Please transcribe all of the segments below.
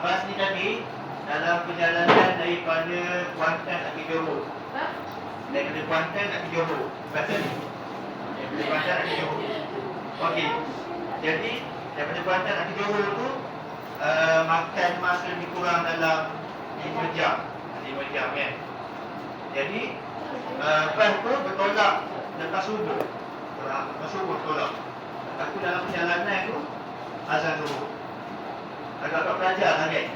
bas ni tadi dalam perjalanan daripada Kuantan nak ke Johor. Daripada Kuantan nak ke Johor. Berapa ni? Daripada Kuantan nak ke Johor. Okey. Jadi daripada Kuantan nak ke Johor tu makan masa lebih kurang dalam 5 jam. 5 jam kan. Jadi bas tu bertolak lepas subuh. Lepas subuh bertolak. Aku dalam perjalanan tu azan Zuhur. Agak-agak pelajar lah kan.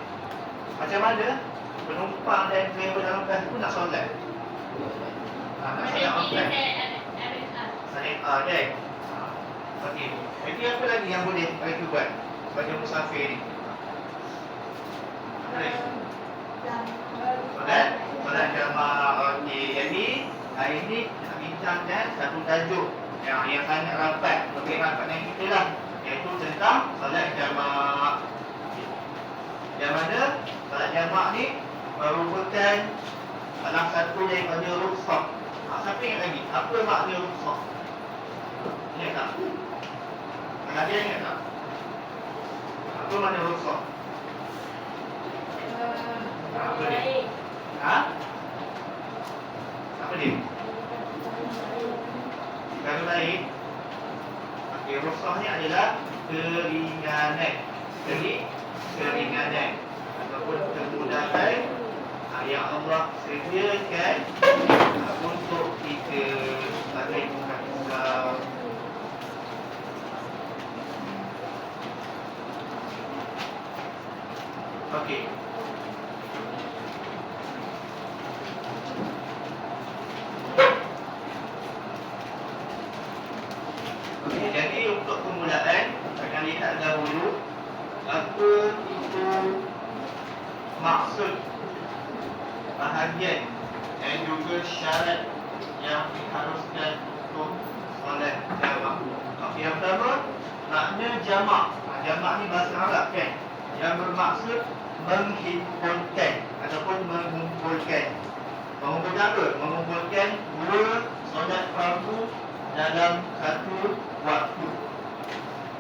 Macam mana penumpang dan driver dalam bas tu nak solat? Nak solat online. Saling kan. Okey. Jadi apa lagi yang boleh mereka buat sebagai musafir ni? Solat jamaah. Okey. Jadi hari ni nak bincangkan satu tajuk yang sangat rapat, lebih rapat dengan kita lah, iaitu tentang solat jamaah. Yang mana solat jamaah ni merupakan salah satu daripada rukhsah. Siapa ingat lagi? Apa makna rukhsah? Ingat tak? Ada yang ingat tak? Apa makna rukhsah? Apa dia? Apa dia? Kalau baik. Okey, rukhsah ni adalah keringanan. Keringanan ataupun kemudahan yang Allah sediakan untuk kita sebagai umat Islam. Okey. Okey, jadi untuk permulaan akan lihat dahulu apa itu maksud, bahagian dan juga syarat yang diharuskan untuk solat jamaah. Okey, yang pertama makna jamak. Jamak ni bahasa Arab kan, yang bermaksud menghimpunkan ataupun mengumpulkan. Mengumpulkan apa? Mengumpulkan dua solat fardu dalam satu waktu.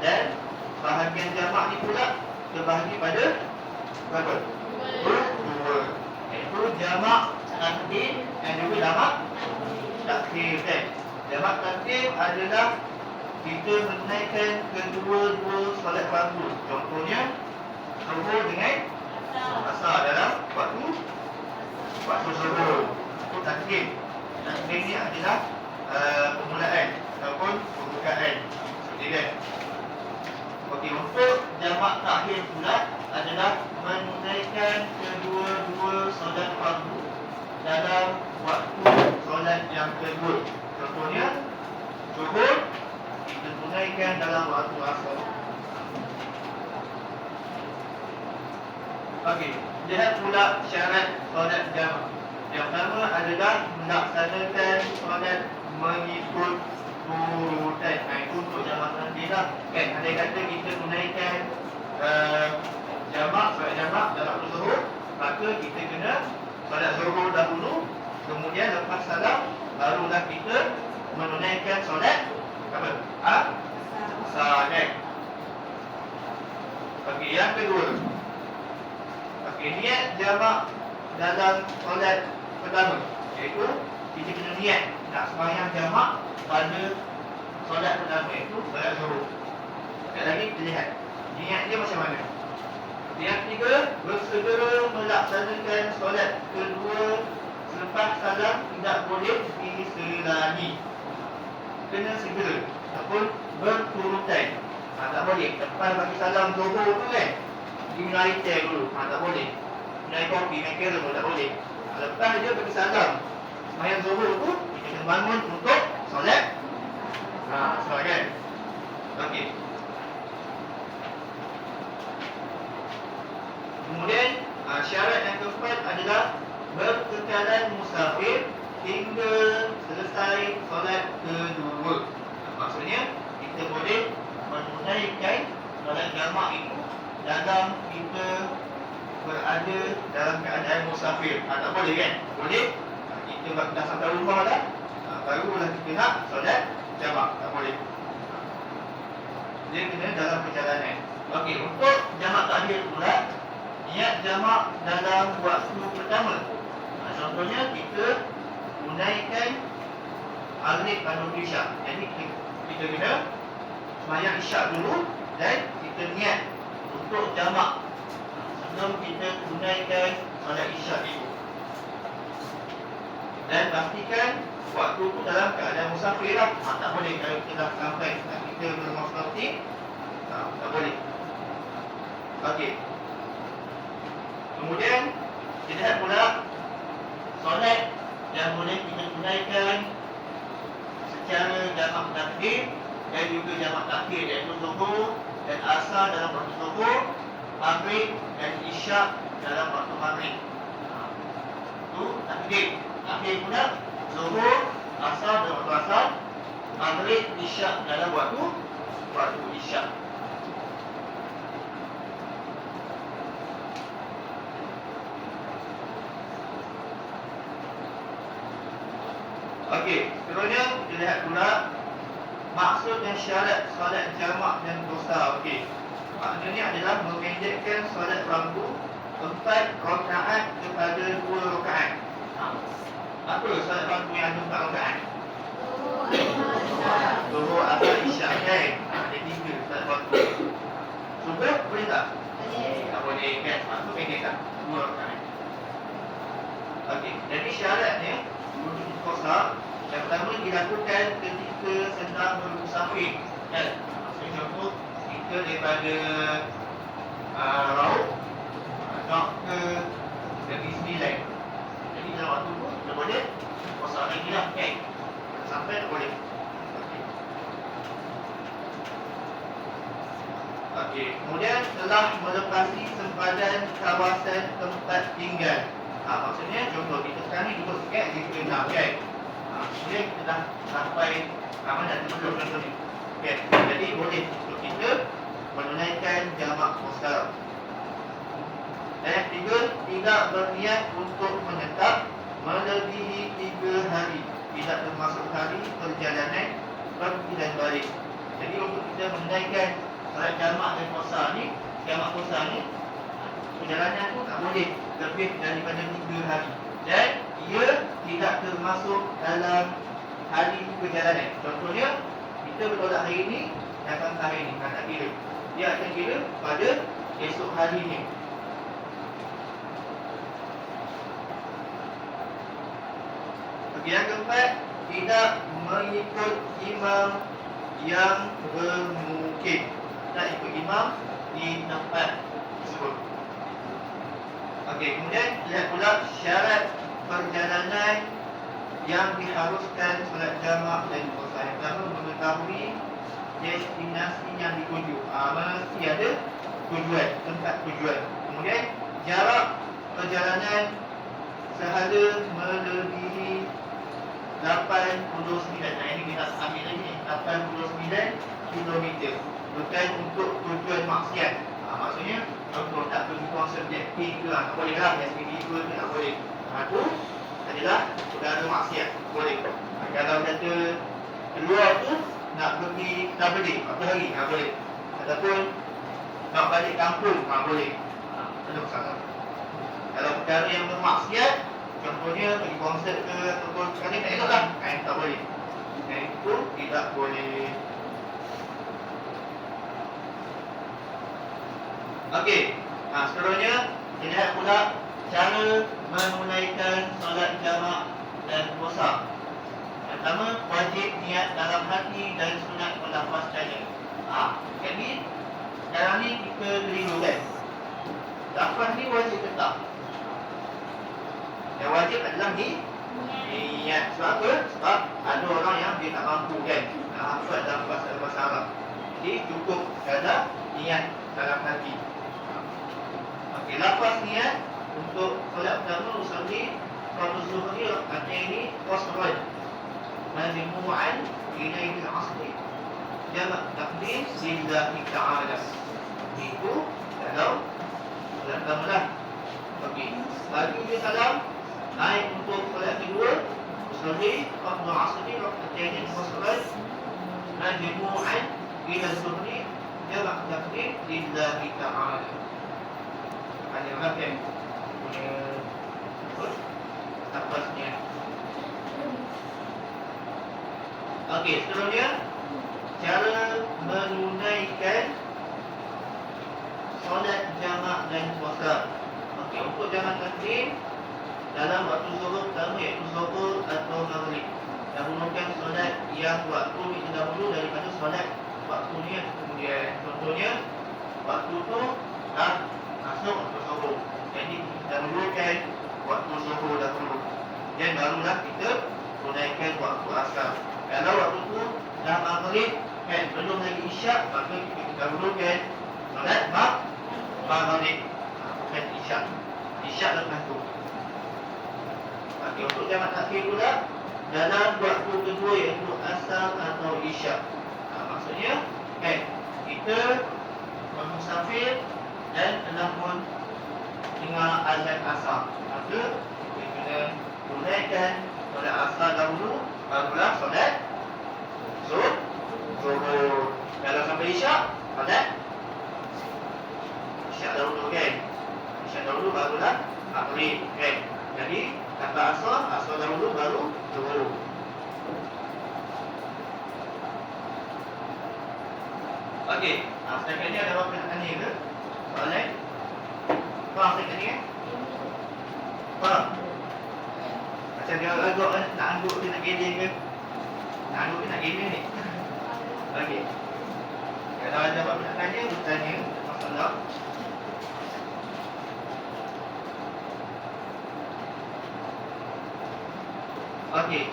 Dan bahagian jamak ni pula terbahagi pada berapa? Dua. Iaitu jamak takdim dan juga jamak takhir kan. Jamak takdim adalah kita menunaikan kedua-dua solat fardu. Contohnya Zuhur dengan asar dalam waktu Zuhur. Itu takdim. Takdim ni adalah permulaan ataupun pembukaan. Seperti kan. Okey, untuk jamak takhir pula adalah menunaikan kedua-dua solat fardu dalam waktu solat yang kedua. Contohnya Zuhur kita tunaikan dalam waktu asar. Okey, lihat pula syarat solat jamaah. Yang pertama adalah melaksanakan solat mengikut urutan. Itu untuk jamaah nanti lah kan. Ada kata kita tunaikan solat jamaah dalam waktu Zuhur, maka kita kena solat Zuhur dahulu, kemudian lepas salam barulah kita menunaikan solat apa? Asar kan. Okey, yang kedua. Okey, niat jamak dalam solat pertama, iaitu kita kena niat nak sembahyang jamak pada solat pertama, iaitu solat Zuhur. Sekali lagi kita lihat niat dia macam mana. Yang ketiga, bersegera melaksanakan solat kedua selepas salam, tidak boleh diselangi. Kena segera ataupun berurutan. Tak boleh lepas bagi salam Zuhur tu kan, dimulai teh dulu. Tak boleh. Mulai kopi, makan pun tak boleh. Lepas dia bagi salam sembahyang Zuhur tu, kita kena bangun untuk solat asar kan. Okey. Kemudian syarat yang keempat adalah berkekalan musafir hingga selesai solat kedua. Maksudnya kita boleh menunaikan solat jamaah itu dalam kita berada dalam keadaan musafir. Tak boleh kan? Boleh. Kita dah sampai rumah dah, barulah kita nak solat jamaah. Tak boleh. Dia kena dalam perjalanan. Okey, untuk jamaah takhir pula, niat jamak dalam waktu pertama. Contohnya kita tunaikan maghrib dan isyak. Jadi kita kena sembahyang isyak dulu dan kita niat untuk jamak sebelum kita tunaikan solat isyak itu. Dan pastikan waktu itu dalam keadaan musafir lah. Tak boleh kalau kita dah sampai kita bermusafir, tak boleh. Okey. Kemudian kita lihat pula solat yang boleh kita tunaikan secara jamak takhir dan juga jamak takhir, iaitu zuhur dan asar dalam waktu zuhur, maghrib dan isyak dalam waktu maghrib. Itu takhir. Takhir pula zuhur, asar dalam waktu asar, maghrib, isyak dalam waktu isyak. Okey, seterusnya kita lihat pula maksud dan syarat solat jamak dan dosa. Okey, maknanya adalah memendekkan solat fardu 4 rakaat kepada 2 rakaat. Apa solat fardu yang ada 4 rakaat? Zuhur, asar, isyak kan? Ada 3 solat fardu. Subuh boleh tak? Tak boleh kan? Maksud pendekkan 2 rakaat. Okey, jadi syaratnya untuk puasa yang pertama dilakukan ketika sedang bermusafir kan? Contoh kita daripada Raub nak ke Negeri Sembilan. Jadi dalam waktu tu kita boleh puasa lagi lah kan? Sampai tak boleh. Okey, kemudian telah melepasi sempadan kawasan tempat tinggal. Maksudnya contoh kita sekarang ni duduk dekat di Negeri Enam kan? Kemudian kita dah sampai mana sebelum contoh ni. Okay. Jadi boleh untuk kita menunaikan jamak puasa. Dan yang ketiga, tidak berniat untuk menetap melebihi 3 hari. Tidak termasuk hari perjalanan pergi dan balik. Jadi untuk kita menunaikan solat jamak dan puasa ni, jamak puasa ni, perjalanan tu tak boleh lebih daripada 3 hari. Dan ia tidak termasuk dalam hari perjalanan. Contohnya, kita bertolak hari ini, datang hari ini, tak kira. Dia akan kira pada esok hari ini. Okey, yang keempat, tidak mengikut imam yang bermukim. Tak ikut imam di tempat tersebut. Okey, kemudian lihat pula syarat perjalanan yang diharuskan solat jamak dan puasa. Yang pertama, mengetahui destinasi yang dituju. Mesti ada tujuan, tempat tujuan. Kemudian jarak perjalanan sehala melebihi 89. Ini kita ambil lagi 89 km. Bukan untuk tujuan maksiat. Maksudnya contoh tak pergi buang subjektif ke tak boleh lah. SPD ke tak boleh. Itu adalah perkara maksiat. Boleh. Kalau kata keluar tu nak pergi tabligh apa hari boleh. Ataupun nak balik kampung boleh. Ada masalah. Kalau perkara yang bermaksiat, contohnya pergi konsert ke ataupun sekali tak elok lah, tak boleh. Itu tidak boleh. Okey, seterusnya kita lihat pula cara menunaikan solat jamak dan puasa. Yang pertama, wajib niat dalam hati dan sunat melafazkannya. Jadi sekarang ni kita keliru kan? Lafaz ni wajib ke tak? Yang wajib adalah niat. Sebab apa? Sebab ada orang yang dia tak mampu kan hafaz dalam bahasa Arab. Jadi cukup sekadar niat dalam hati. Okey, lafaz niat untuk solat pertama usahawi fardu zuhri rakaatain qasran majmu'an ilaihi al-'asr jamak taqdim lillahi ta'ala. Itu kalau solat pertama lah. Okey, bagi dia salam naik untuk solat kedua usahawi fardu 'asr rakaatain qasran majmu'an ila zuhri jamak taqdim lillahi ta'ala. ada orang kan punya napasnya. Okey, seterusnya cara menunaikan solat jamak dan puasa. Okey, untuk jamak takdim dalam waktu zuhur pertama iaitu zuhur atau maghrib, dahulukan solat yang waktu itu dahulu daripada solat waktunya kemudian. Contohnya waktu tu dah masuk waktu zuhur, jadi dahulukan waktu zuhur dahulu dan barulah kita tunaikan waktu asar. Kalau waktu tu dah maghrib kan, belum lagi isyak, maka kita dahulukan solat maghrib, bukan isyak. Isyak lepas tu. Okey, untuk jamak takhir pula dalam waktu kedua iaitu asar atau isyak. Maksudnya kan kita bermusafir dan telah pun dengar azan asar, maka kita kena tunaikan solat asar dahulu, barulah solat zuhur. Kalau sampai isyak, solat isyak dahulu kan. Isyak dahulu barulah maghrib kan. Jadi tanpa asar dahulu baru zuhur. Okey, setakat ni ada apa nak tanya ke? Soalan? Faham setakat ni kan? Faham? Macam dia agak nak angguk ke nak geling ke? Nak angguk ke nak geling ni? Okey. Kalau ada apa nak tanya, bertanya masalah. Okey.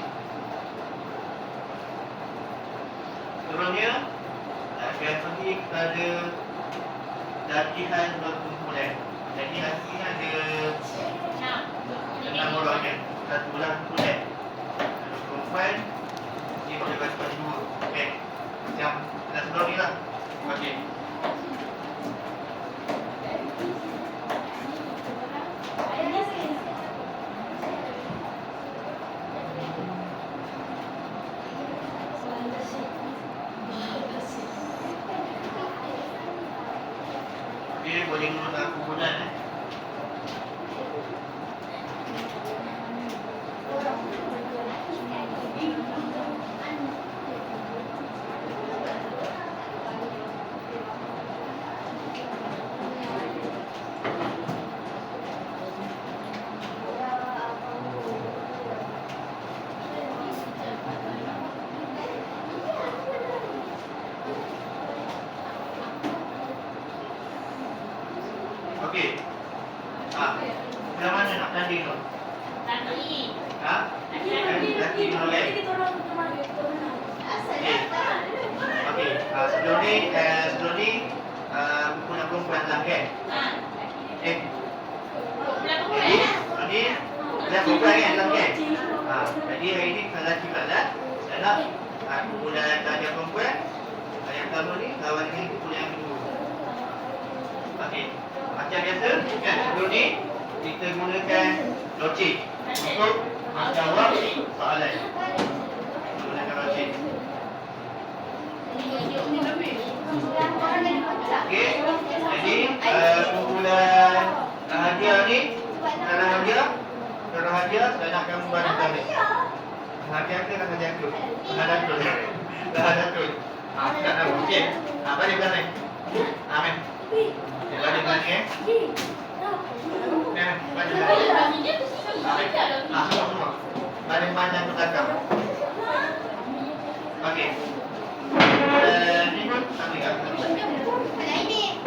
Seterusnya akan pergi kepada latihan berkumpulan. Jadi nanti ada 6 orang kan. 1 bulan kumpulan. Ada perempuan, dia boleh bagi pada 2. Okay. Macam kelas sebelum ni lah. Okey. Dia boleh menggunakan kumpulan Okey. Belah mana nak tanding tu? Tanding. Ha? Tanding boleh. Okey. Sebelum ni buku nak perempuan lah kan? Okey. Jadi dah perempuan kan dalam kan? Jadi hari ni kalau lelaki balas dalam kumpulan tanya perempuan yang pertama ni lawan dengan kumpulan yang kedua. Okey. Macam biasa kan, sebelum ni kita gunakan logik untuk menjawab soalan. Gunakan logik. Okey. Jadi kumpulan hadiah ni, kalau hadiah saya nak kamu bandingkan ni. Hadiah ke hadiah tu? Hadiah tu. Tak tahu. Okey. Balik banding. Amin. Balik banding balik banding. Semua. Balik banding ke belakang. Okey. Ni pun sama juga. Ada ini.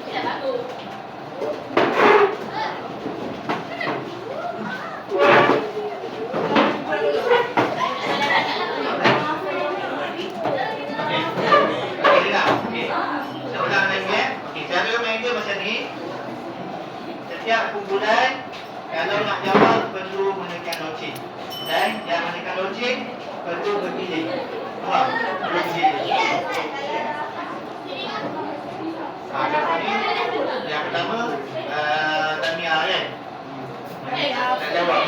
Tidak bagus. Setiap kumpulan kalau nak jawab perlu menekan logik, dan yang menekan logik perlu berpilih. Faham? Berpilih. Contoh ni yang pertama Tamiah kan? Nak jawab.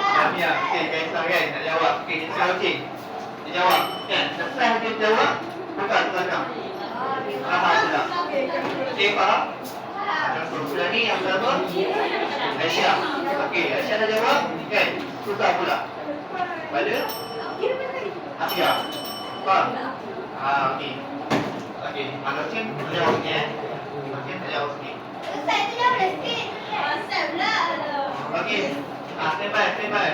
Tamiah, okey, Kaisar kan? Nak jawab. Okey, dia cakap logik. Dia jawab kan? Lepas dia jawab, buka ke belakang. Faham tak? Okey, faham? Bulan ni yang pertama Aisyah. Okey, Aisyah dah jawab kan? Susah pula. Pada Aisyah. Faham? Okey. Okey, Manusin tak jawab sini Manusin tak jawab sini. Okey. Stand by. Stand by.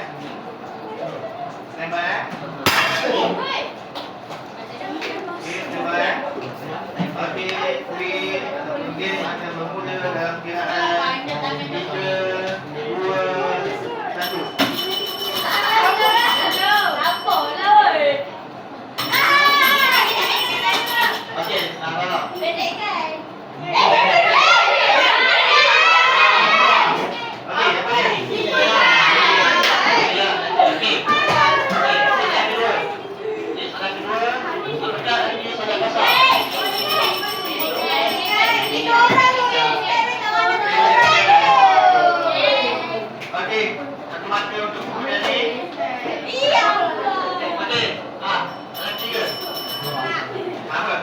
Okey, stand by. Okey, Queen mungkin akan bermula dalam kiraan 3, 2, 1. Okey, tolong. Pendek kan? Okey, apa ni? Okey. Soalan kedua. Soalan kedua. Apakah ini soalan pasal? Okey, satu mata untuk kemudian ni. Okey, soalan ketiga. Apa?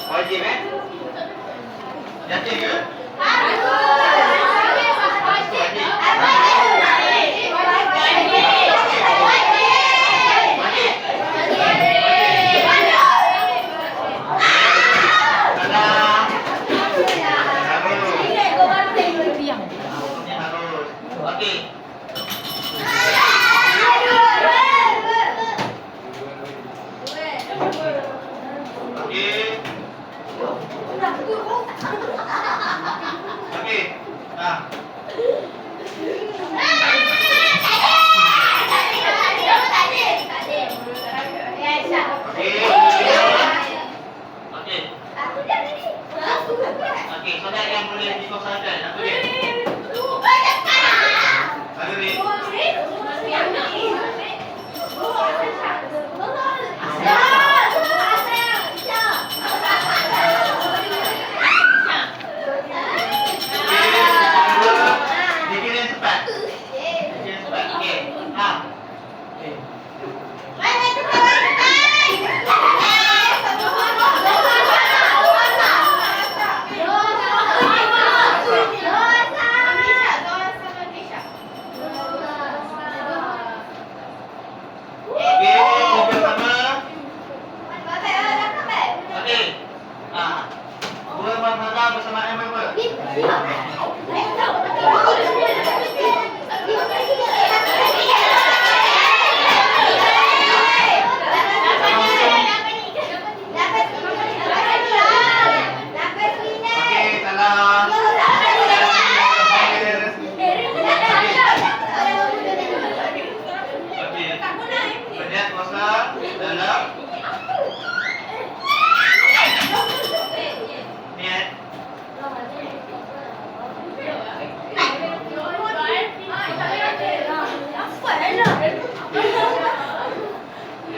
Wajib yakin ke? Okey. Okey. Okey. Okey, soalan yang boleh dikosongkan. Apa dia? Ada ni. Dikirim cepat. Okey. Bersama M berapa? Okey, salah. Okey. Banyak kuasa dalam niat.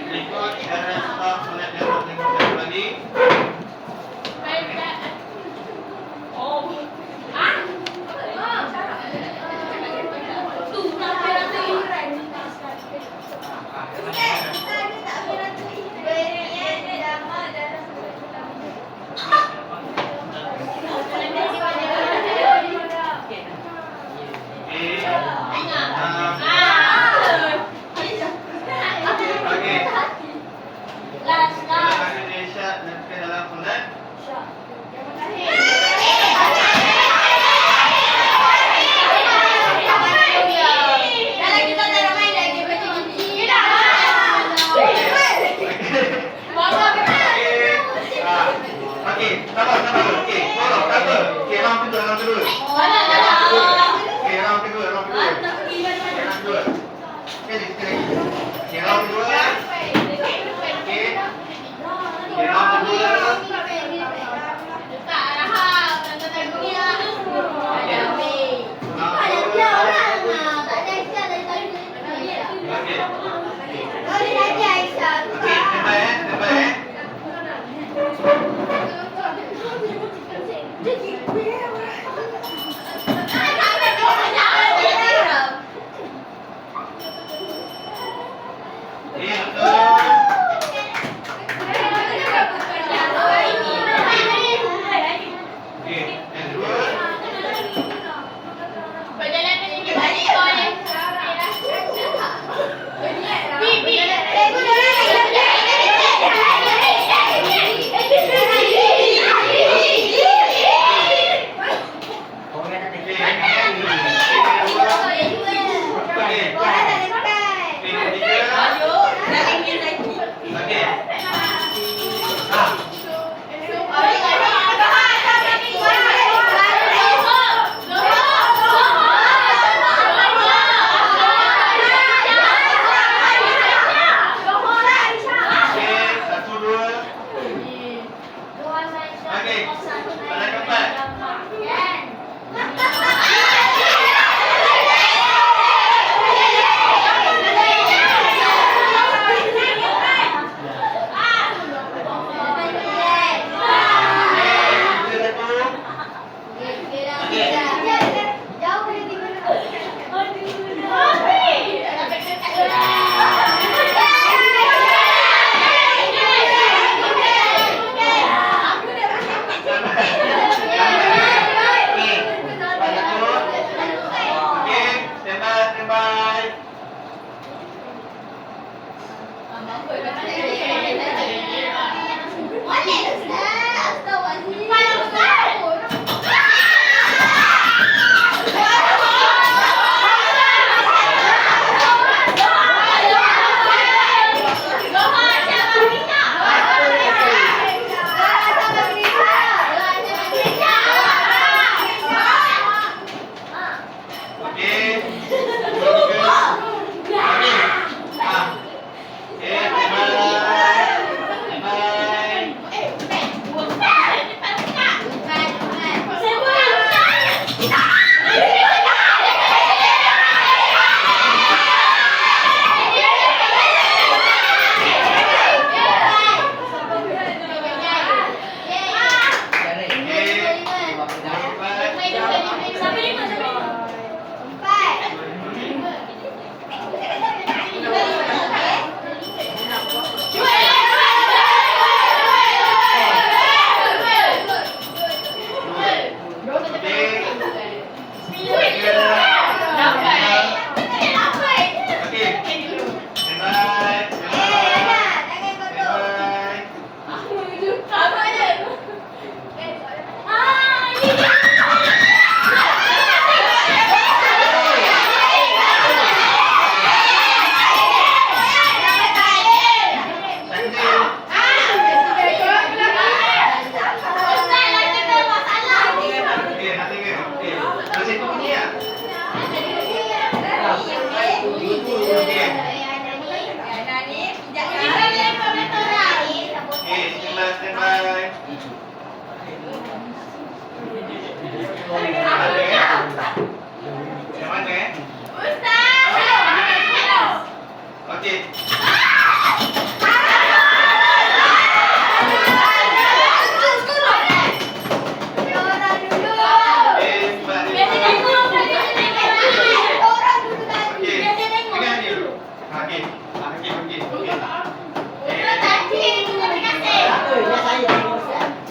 Berikut cara staf solat dalam tengok kembali.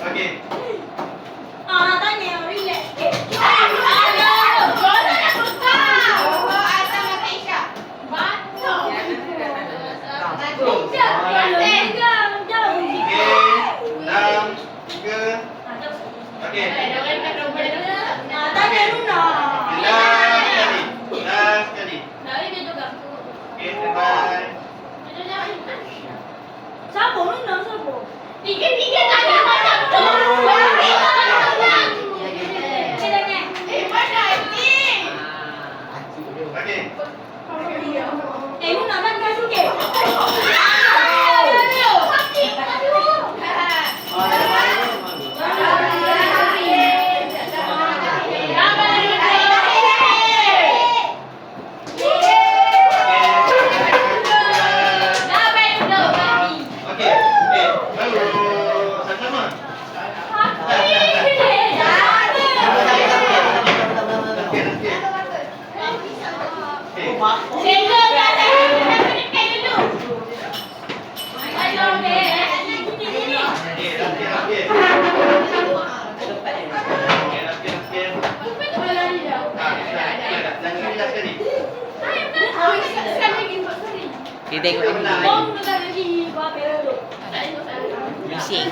Okey. Dua, tiga. Okey. Dia tengok ini. Bising.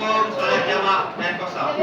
hukum solat jamak dan qasar.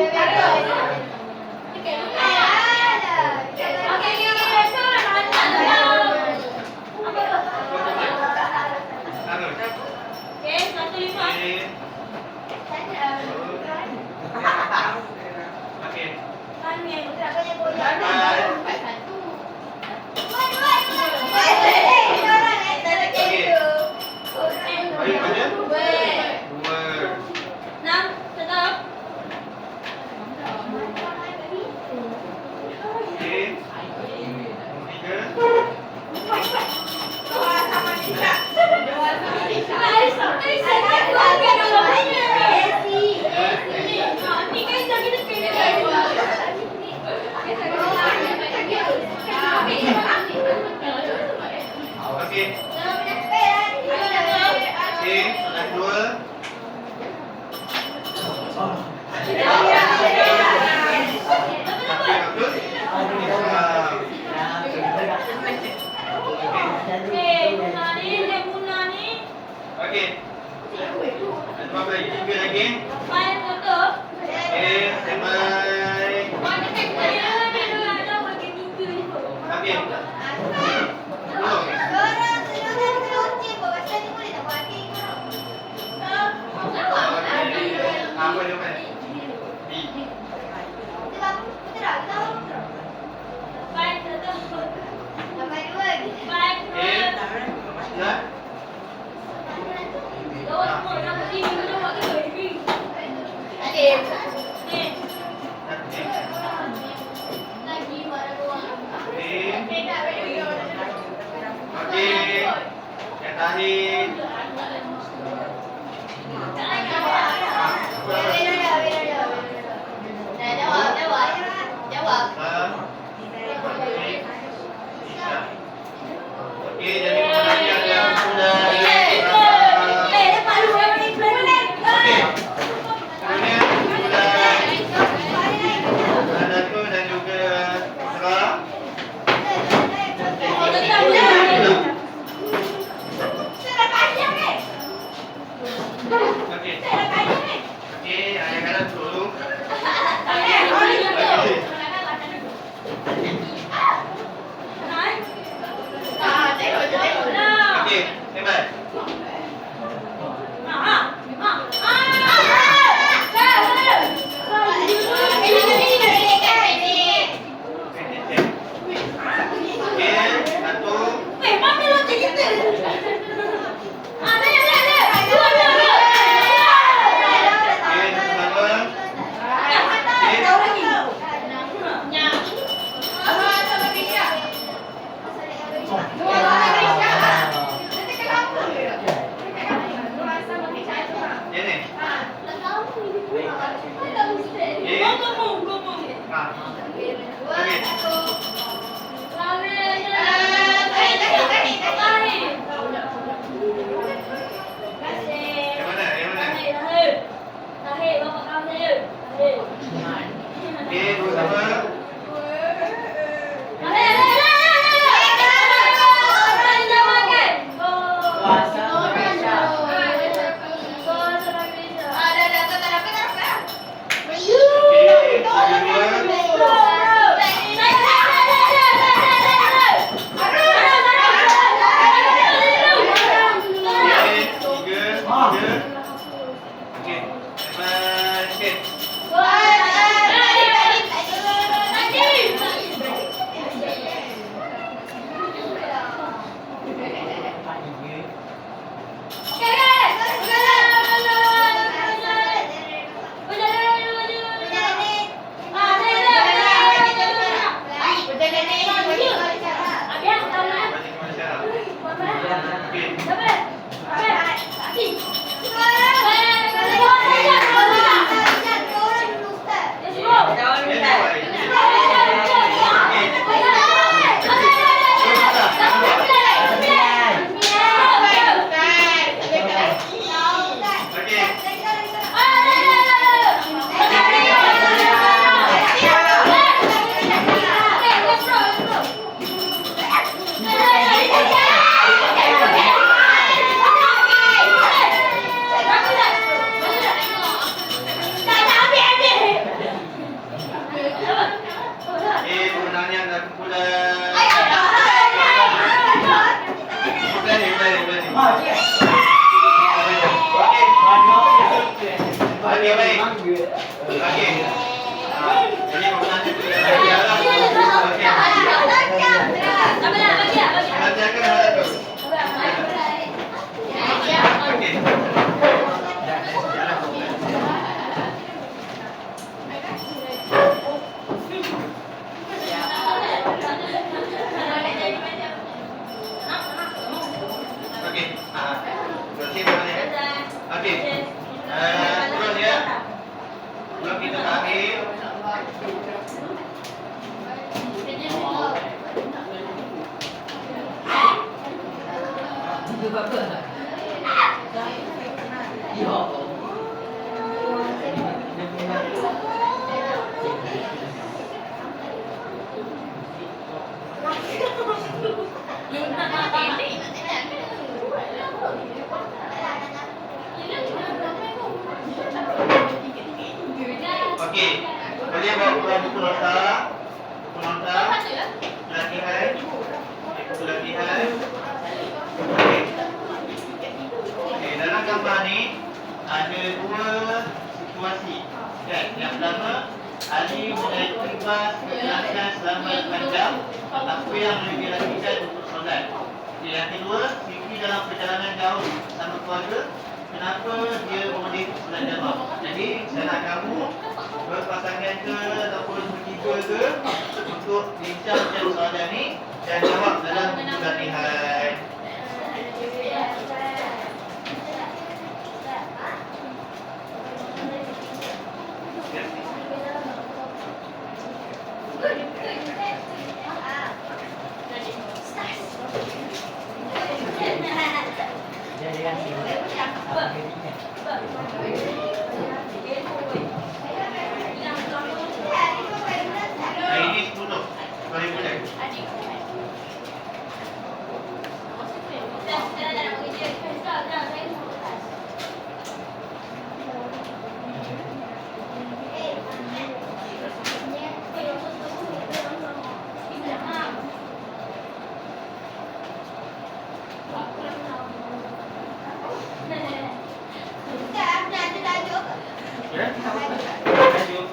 Okey, baik. Okey. Jadi pertanyaan itu adalah okey. Bacakan hal itu. Okey. Okey. Bersih boleh. Okey. Turun ya. Belum kita akhir. Okey. Boleh bawa pulang buku nota. Buku nota. Latihan. Buku latihan. Okey. Okey, dalam gambar ni ada dua situasi. Kan? Yang pertama, Ali mulai terlibat kejelasan selama 8 jam. Apa yang dia lakukan untuk solat. Yang kedua, Siti dalam perjalanan jauh sama keluarga. Kenapa dia memilih solat jamaah? Jadi, saya nak kamu berpasangan ke ataupun bertiga ke untuk bincang tentang soalan ni dan jawab dalam buku latihan. Ini 10. Boleh boleh. Ya? Lanjut.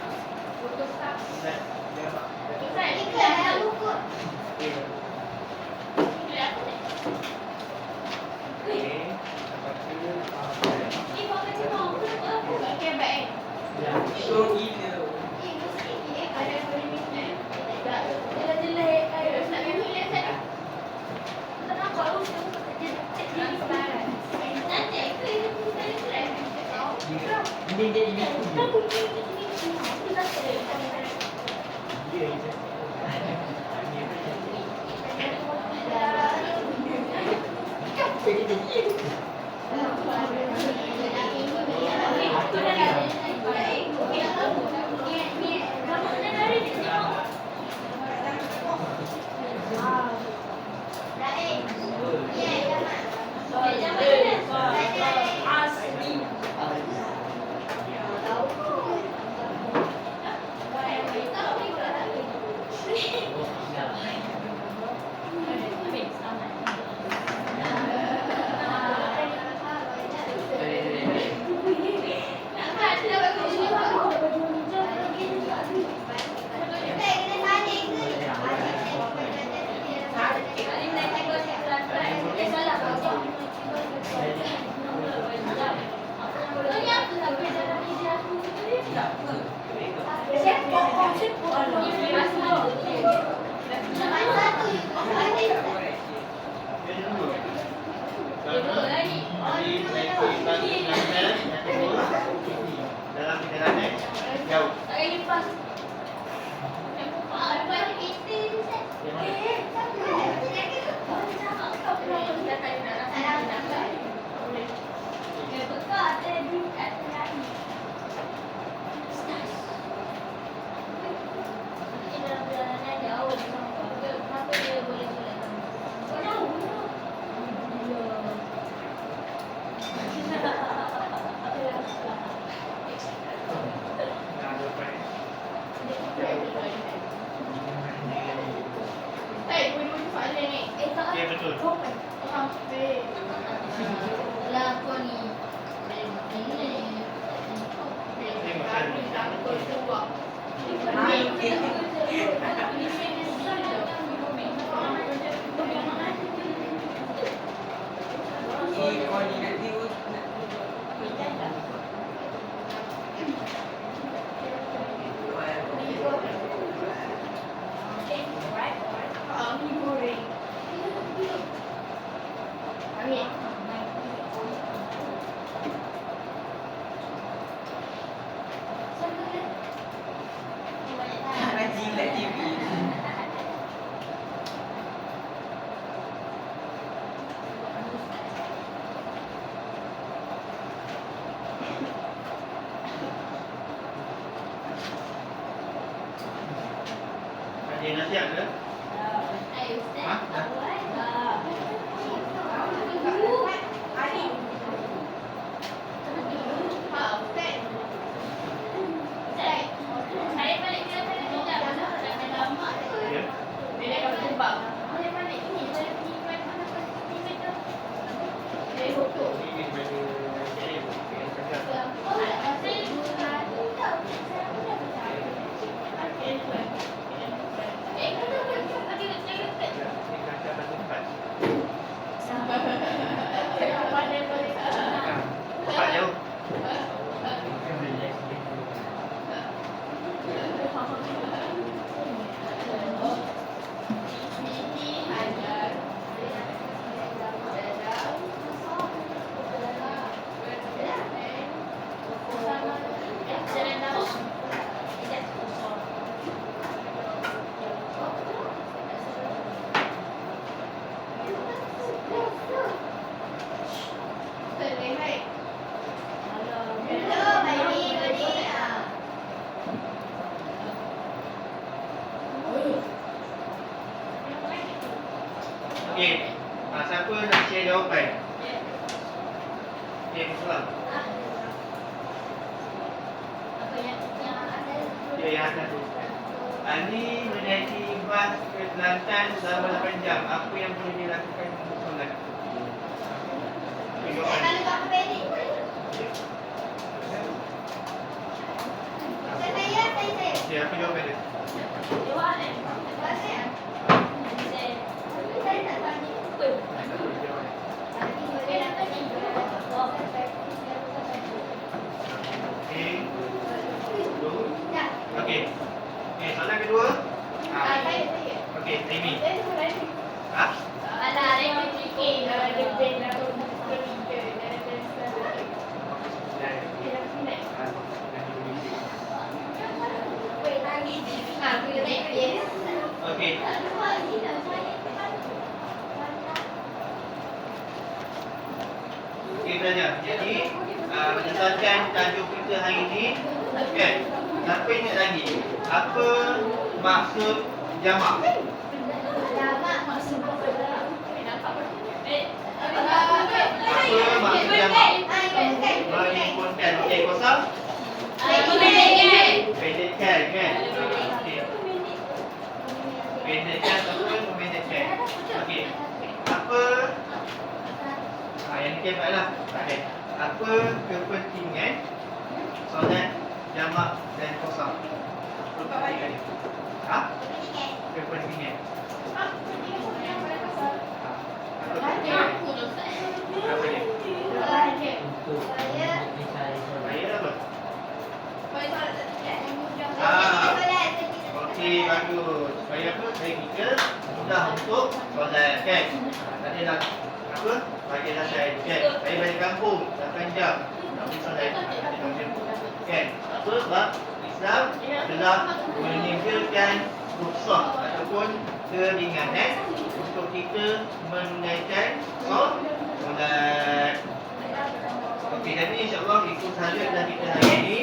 Dalam perjalanan jauh. Jauh. Ada nasihat ke? Ha? Ya. Ini Cepat jauh. Okey. Siapa nak share jawapan? Okey, Muslim. Ya, yang atas tu. Ini menjadi bas ke Kelantan selama 8 jam. Apa yang boleh dilakukan untuk solat? Jawapan. Ya, apa jawapan dia? Okey. Okey. Okey, soalan kedua. Okey, Amy. Ha? Okey. Okey, belajar. Jadi, berdasarkan tajuk kita hari ini, kan? Siapa ingat lagi? Apa maksud jamak? Apa maksud jamak? Menghimpunkan. Okey, kosong? Pendekkan, kan? Okey. Pendekkan ataupun memendekkan. Okey. Apa yang ni baiklah. Okey. Apa kepentingan solat jamak dan kosong? Kepentingan. Ha? Kepentingan. Apa dia? Saya apa? Okey, bagus. Supaya apa? Supaya kita mudah untuk solat, kan? Tadi nak apa? Bagi dasar, kan? Saya balik kampung 8 jam. Tak boleh solat. Kan? Apa? Sebab Islam telah menyediakan rukhsah ataupun keringanan untuk kita menunaikan solat. Okey, jadi insya-Allah itu sahaja dari kita hari ini.